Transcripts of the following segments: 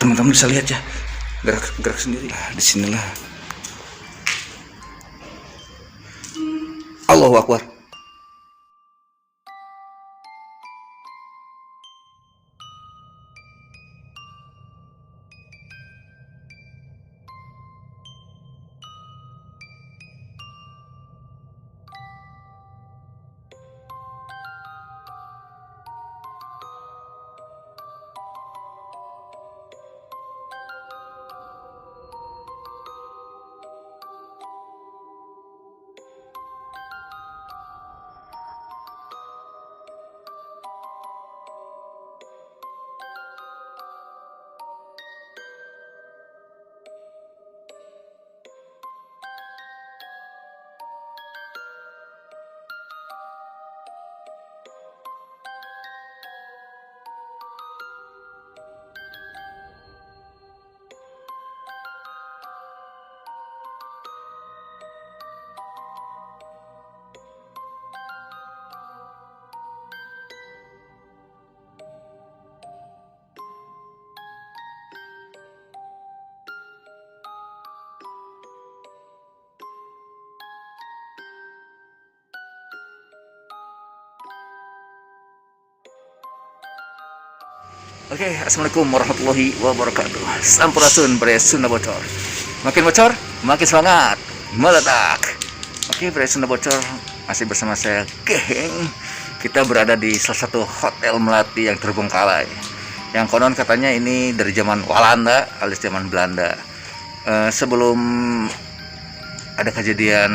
teman-teman bisa lihat ya, gerak sendiri. Nah, disinilah Allahu Akbar. Oke, assalamualaikum warahmatullahi wabarakatuh. Sampurasun pada Sunda Bocor. Makin bocor, makin semangat, meledak. Oke, pada Sunda Bocor masih bersama saya, geng. Kita berada di salah satu hotel melati yang terbengkalai. Yang konon katanya ini dari zaman Walanda alias zaman Belanda. Sebelum ada kejadian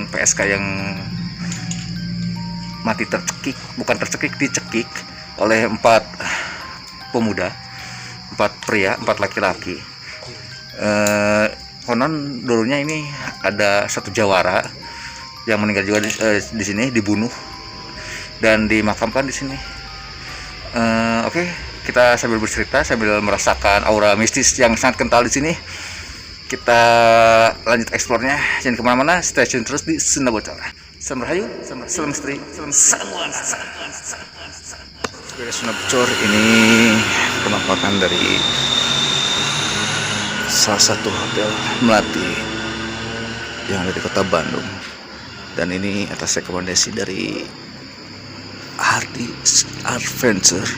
PSK yang mati tercekik, bukan tercekik, dicekik oleh 4 pemuda, 4 pria, 4 laki-laki. Konon dulunya ini ada satu jawara yang meninggal juga di sini, dibunuh dan dimakamkan di sini. Oke, kita sambil bercerita, sambil merasakan aura mistis yang sangat kental di sini. Kita lanjut eksplornya, jangan kemana-mana, stay tune terus di Sunda Bocor. Salam Rahayu, salam misteri, salam sanguana. Sunda Bocor ini penampakan dari salah satu hotel melati yang ada di kota Bandung, dan ini atas rekomendasi dari Hardy Adventure.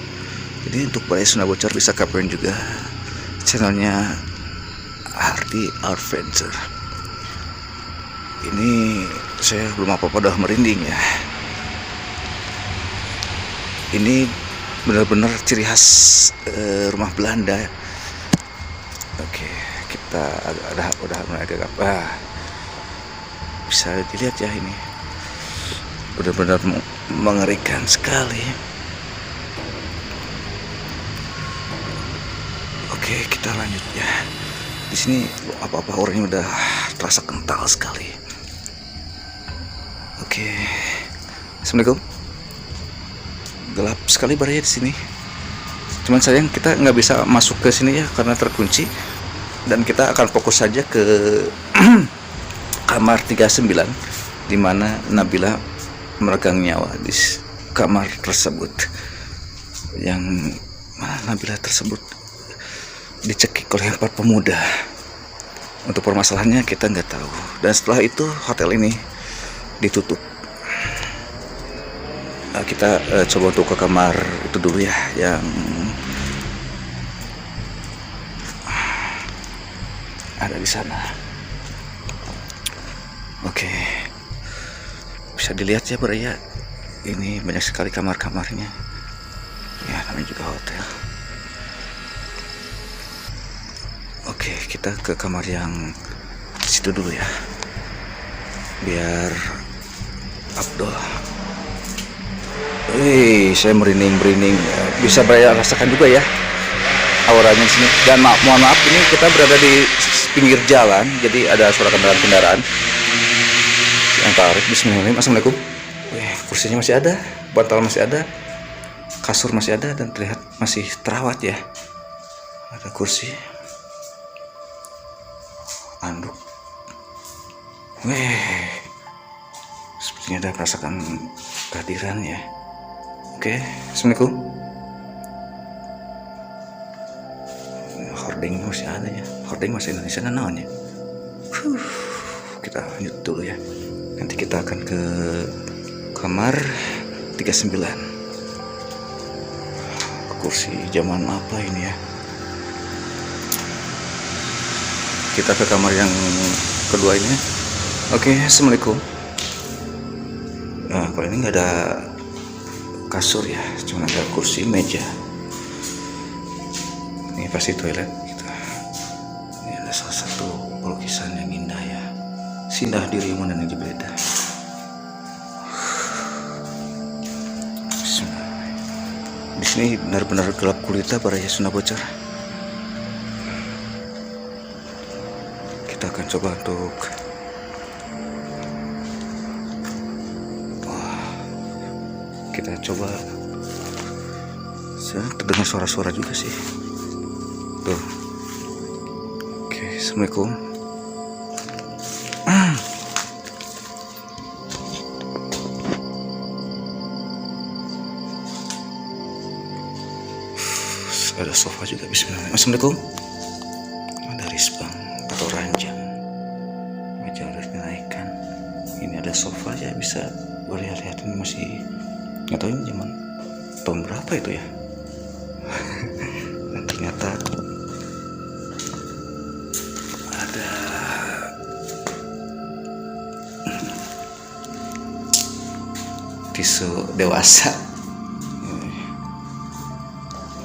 Jadi untuk para Sunda Bocor bisa kepoin juga channelnya Hardy Adventure. Ini saya belum apa-apa udah merinding ya. Ini benar-benar ciri khas rumah Belanda. Oke, kita udah mulai agak apa, bisa dilihat ya, ini benar-benar mengerikan sekali. Oke, kita lanjut ya. Di sini apa-apa orangnya udah terasa kental sekali. Oke, assalamualaikum. Gelap sekali baraya di sini. Cuman sayang kita nggak bisa masuk ke sini ya karena terkunci, dan kita akan fokus saja ke kamar 39 di mana Nabila meregang nyawa di kamar tersebut. Yang mana Nabila tersebut dicekik oleh 4 pemuda. Untuk permasalahannya kita nggak tahu. Dan setelah itu hotel ini ditutup. Kita coba untuk ke kamar itu dulu ya, yang ada di sana. Oke, bisa dilihat ya Baraya, ini banyak sekali kamar-kamarnya ya, namanya juga hotel. Oke, kita ke kamar yang situ dulu ya, biar Abdul. Saya merinding. Bisa Baraya rasakan juga ya auranya di sini. Dan mohon maaf, ini kita berada di pinggir jalan, jadi ada suara kendaraan yang tarik. Bismillahirrahmanirrahim. Assalamualaikum. Kursinya masih ada, bantal masih ada, kasur masih ada, dan terlihat masih terawat ya. Ada kursi, anduk. Sepertinya ada merasakan kehadiran ya. Oke, assalamualaikum. hording masih ada ya, hording masih Indonesia namanya. Kita lanjut dulu ya, nanti kita akan ke kamar 39. Kursi zaman apa ini ya. Kita ke kamar yang kedua ini. Oke, assalamualaikum. Nah, kalau ini nggak ada kasur ya, cuma ada kursi meja. Ini pasti toilet gitu. Ini ada salah satu lukisan yang indah ya, sindah dirimu dan yang berbeda. Di sini benar-benar gelap gulita para Sunda Bocor. Kita akan coba untuk kita coba. Terdengar suara-suara juga sih tuh. Oke, assalamualaikum. Ada sofa juga. Bismillah. Assalamualaikum. Ada risbang atau ranjang, meja harus dinaikkan. Ini ada sofa ya, bisa lihat-lihat. Ini masih nggak tahu ini zaman tahun berapa itu ya. Dan ternyata ada tisu dewasa.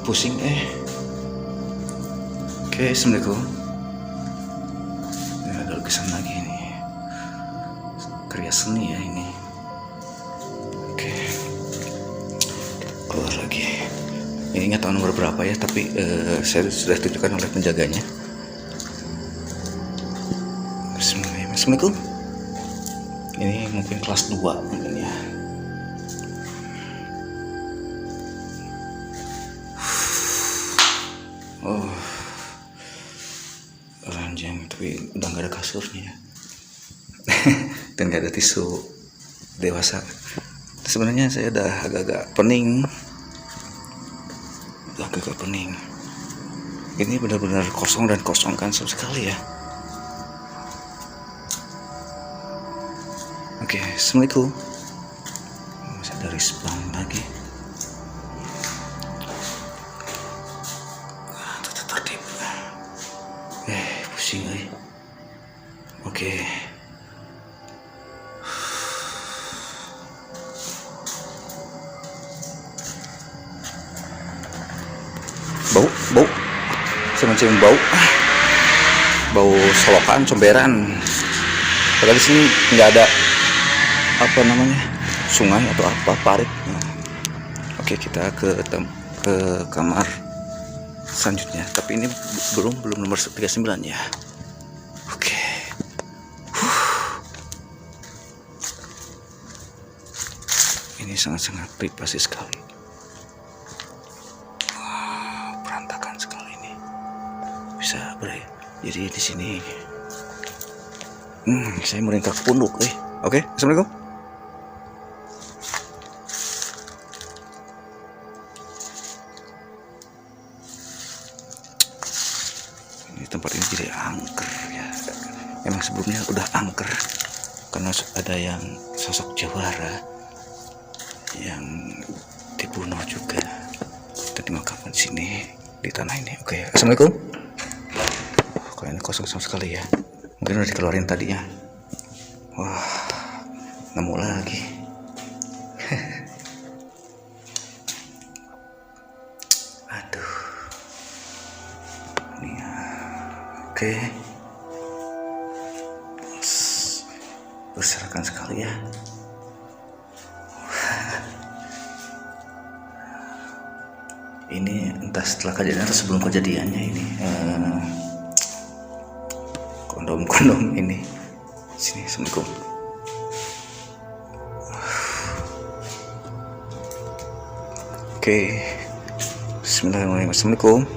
Pusing Oke, assalamualaikum. Ini ada lukisan lagi nih, karya seni ya ini. Oke, keluar lagi. Ini nggak tahu nomor berapa ya, tapi saya sudah tunjukkan oleh penjaganya. Assalamualaikum. Ini mungkin kelas 2 mungkin ya. Oh, ranjang, tapi udah nggak ada kasurnya dan nggak ada tisu dewasa. Sebenarnya saya udah agak-agak pening, Ini benar-benar kosong dan kosongkan sama sekali ya. Oke, assalamualaikum. Masih ada risbang lagi. Pusing Oke. Bau. Saya mencium bau solokan, comberan. Padahal di sini nggak ada apa namanya, sungai atau apa, parit. Oke, kita ke kamar selanjutnya, tapi ini belum nomor 39 ya. Oke. Ini sangat-sangat privasi sekali. Berantakan sekali ini. Bisa jadi di sini. Saya meringkak punduk. Oke, assalamualaikum. Tempat ini jadi angker ya. Emang sebelumnya udah angker karena ada yang sosok jawara yang dibunuh juga dan dimakamkan di sini di tanah ini. Oke, assalamualaikum. Kalau ini kosong sama sekali ya. Mungkin udah dikeluarin tadinya. Wah, nemu lagi. Aduh. Ini ya. Oke, berserakan sekali ya. Ini entah setelah kejadian atau sebelum kejadiannya ini. Kondom ini. Sini, assalamualaikum. Oke, bismillahirrahmanirrahim. Assalamualaikum.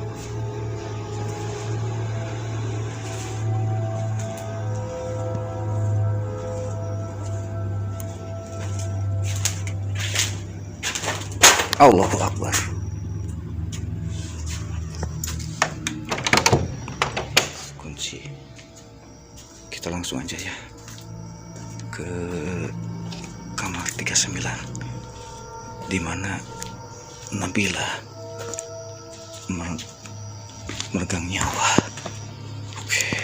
Allahu Akbar. kunci. Kita langsung aja ya ke kamar 39 di mana Nabila meregang nyawa. Oke.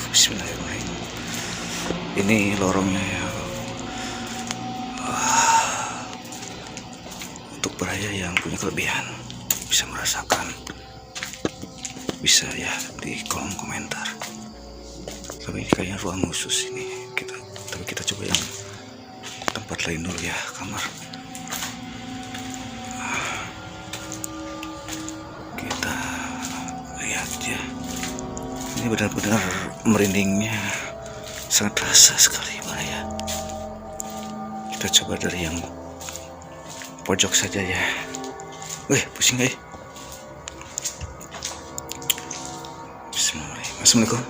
Bismillahirrahmanirrahim. Ini lorongnya ya. Untuk Beraya yang punya kelebihan bisa merasakan, bisa ya di kolom komentar. Tapi ini kayaknya ruang khusus ini tapi kita coba yang tempat lain dulu ya, kamar. Kita lihat ya, ini benar-benar merindingnya sangat terasa sekali Beraya. Kita coba dari yang pojok saja ya. Wih, pusing gak ya? Bismillahirrahmanirrahim. Assalamualaikum.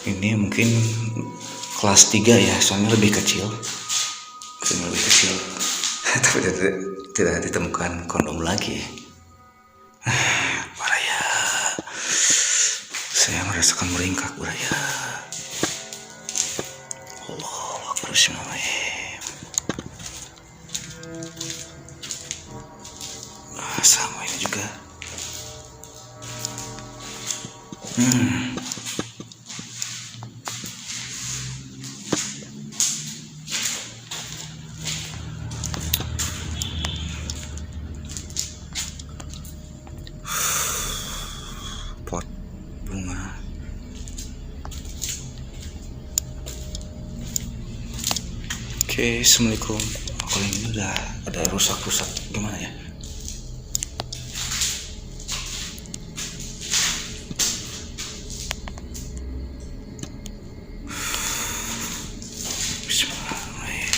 Ini mungkin kelas 3 ya, soalnya lebih kecil. Tapi tidak ditemukan kondom lagi. Beraya, saya merasakan meringkak Beraya. Allah Akbar. Bismillahirrahmanirrahim. Sama ini juga. Pot bunga. Oke, assalamualaikum. Kalau ini udah ada rusak-rusak gimana ya? Bismillahirrahmanirrahim.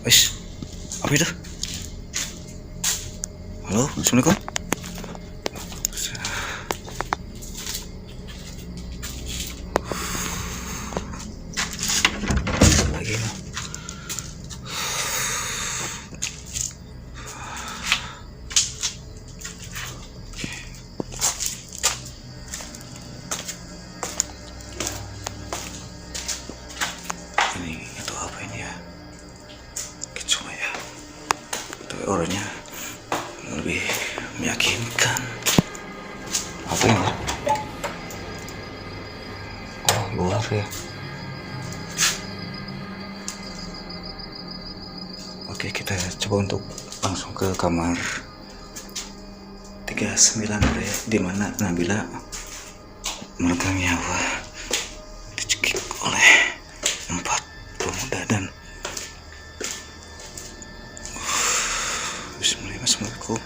Wis, apa itu? Halo, assalamualaikum. Orangnya lebih meyakinkan. Apa ini? Oh, luar ya. Oke, kita coba untuk langsung ke kamar 39 ya, di mana Nabila meregang nyawa dicekik oleh 4 pemuda dan Assalamualaikum.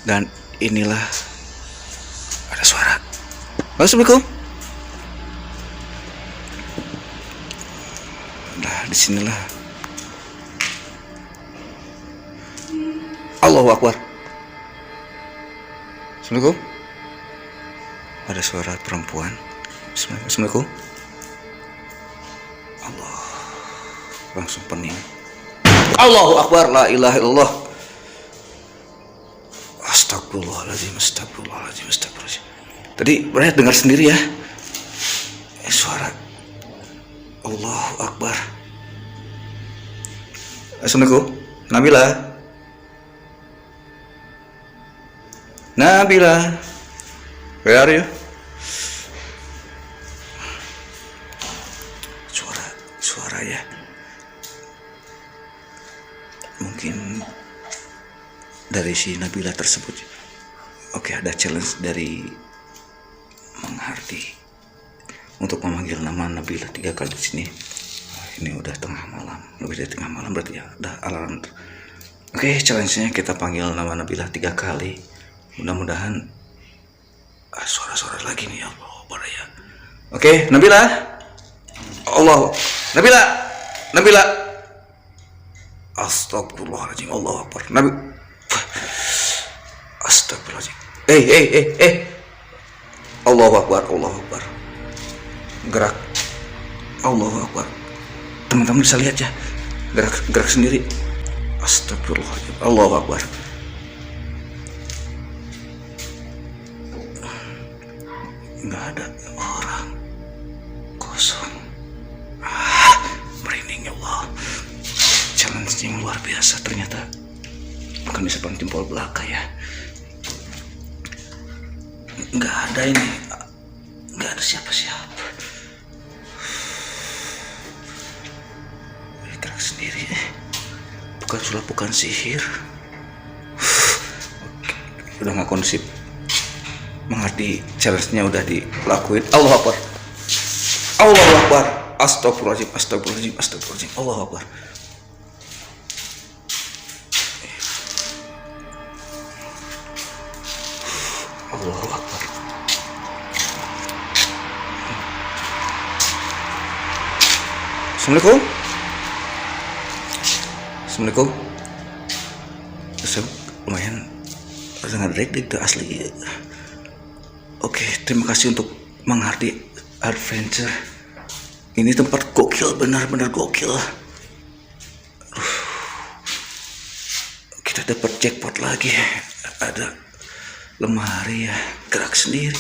Dan inilah ada suara. Assalamualaikum. Nah, disinilah Allahu Akbar. Assalamualaikum. Ada suara perempuan. Assalamualaikum. Allah. Langsung pening. Allahu Akbar. La ilaha illallah. Astagfirullahaladzim. Tadi Beraya dengar sendiri ya, suara Allahu Akbar. Assalamualaikum. Nabila, where are you? Suara ya. Mungkin dari si Nabila tersebut. Oke, ada challenge dari Mang Hardi untuk memanggil nama Nabila 3 kali di sini. Ini udah tengah malam, lebih dari tengah malam berarti ya, udah alarm. Oke, challenge-nya kita panggil nama Nabila 3 kali. Mudah-mudahan suara-suara lagi nih ya Allah, Beraya. Oke, Nabila. Allah. Nabila. Astagfirullahaladzim. Allahu Akbar. Astagfirullahaladzim. Allahu Akbar. Gerak. Allahu Akbar. teman-teman bisa lihat ya, gerak sendiri. Astagfirullahaladzim, Allahu Akbar. Nggak ada orang, kosong. Merinding ya Allah. Challenge yang luar biasa ternyata. Bukan bisa paling jempol belaka ya. Nggak ada ini, nggak ada siapa-siapa. Gerak sendiri, bukan sulap, bukan sihir. Udah nggak kondusif, mengerti challenge-nya udah dilakuin. Allahu Akbar, Allahu Akbar, astagfirullahaladzim, astagfirullahaladzim, astagfirullahaladzim, Allahu Akbar. Allahu Akbar. Assalamualaikum. Assalamualaikum. Lumayan sangat deg-deg tuh asli. Oke, terima kasih untuk menghardi adventure. Ini tempat gokil, benar-benar gokil. Kita dapat jackpot lagi. Ada lemari ya, gerak sendiri.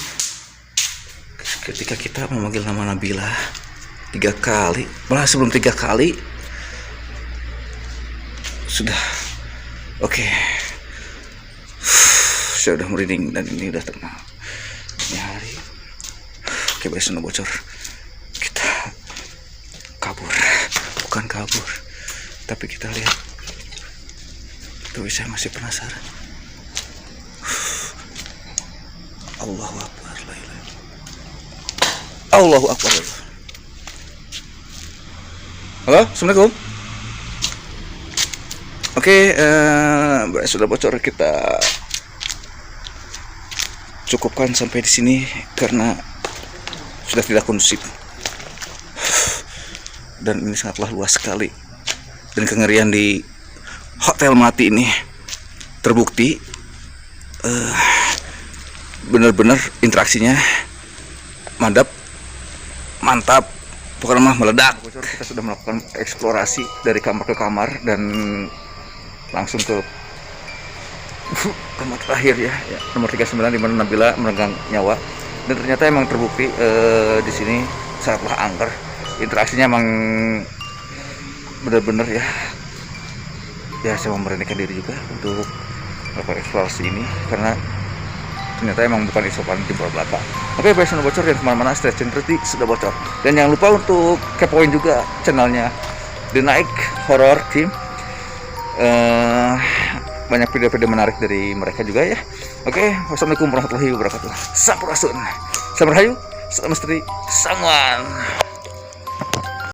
Ketika kita memanggil nama Nabila 3 kali, malah sebelum 3 kali sudah oke. Saya udah merinding dan ini udah tenang. Ini hari oke, besok bocor. Kita kabur, bukan kabur, tapi kita lihat. Tapi saya masih penasaran. Allahu Akbar, la ilaha illallah. Allahu Akbar. Halo, Assalamualaikum. Oke, sudah bocor, kita cukupkan sampai di sini karena sudah tidak kondusif dan ini sangatlah luas sekali, dan kengerian di hotel mati ini terbukti. Benar-benar interaksinya mantap, bukan mah meledak. Kita sudah melakukan eksplorasi dari kamar ke kamar dan langsung ke kamar terakhir ya, nomor 39 di mana Nabila meregang nyawa, dan ternyata emang terbukti di sini sangatlah angker. Interaksinya emang benar-benar ya saya memberanikan diri juga untuk melakukan eksplorasi ini karena ternyata emang bukan isopan jempol belaka. Oke, baik, sudah bocor, dan kemana-mana stay tune sudah bocor. Dan jangan lupa untuk kepoin juga channelnya The Night Horror Team. Banyak video-video menarik dari mereka juga ya. Oke, wassalamualaikum warahmatullahi wabarakatuh. Sampurasun, sampurahayu, salam misteri, sangwan.